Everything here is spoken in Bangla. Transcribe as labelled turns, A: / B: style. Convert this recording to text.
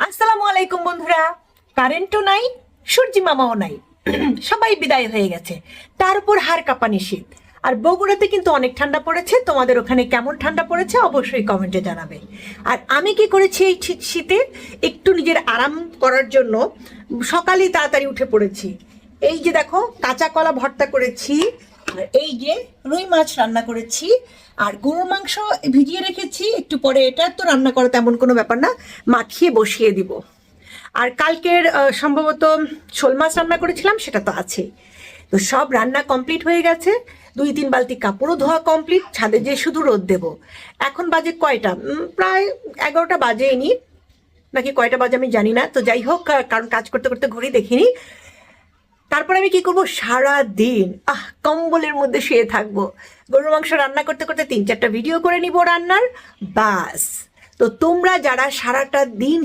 A: আসসালামু আলাইকুম বন্ধুরা। কারেন্টও নাই, সূর্যি মামাও নাই, সবাই বিদায় হয়ে গেছে। তার উপর হাড় কাঁপানি শীত। আর বগুড়াতে কিন্তু অনেক ঠান্ডা পড়েছে। তোমাদের ওখানে কেমন ঠান্ডা পড়েছে অবশ্যই কমেন্টে জানাবে। আর আমি কি করেছি এই শীতে, একটু নিজের আরাম করার জন্য সকালেই তাড়াতাড়ি উঠে পড়েছি। এই যে দেখো, কাঁচা কলা ভর্তা করেছি, আর এই যে রুই মাছ রান্না করেছি, আর গরুর মাংস ভিজিয়ে রেখেছি, একটু পরে এটা তো রান্না করা তেমন কোনো ব্যাপার না, মাখিয়ে বসিয়ে দিব। আর কালকের সম্ভবত শোল মাছ রান্না করেছিলাম, সেটা তো আছেই। তো সব রান্না কমপ্লিট হয়ে গেছে, 2-3 বালতি কাপড়ও ধোয়া কমপ্লিট, ছাদে যে শুধু রোদ দেব। এখন বাজে কয়টা, প্রায় 11টা বাজেইনি, নাকি কয়টা বাজে আমি জানি না। তো যাই হোক, কারণ কাজ করতে করতে ঘড়ি দেখিনি। তারপর আমি কি করব, সারা দিন কম্বলের মধ্যে শুয়ে থাকবো, গরুর মাংস রান্না করতে করতে 3-4টা ভিডিও করে নিব রান্নার, বাস। তো তোমরা যারা সারাটা দিন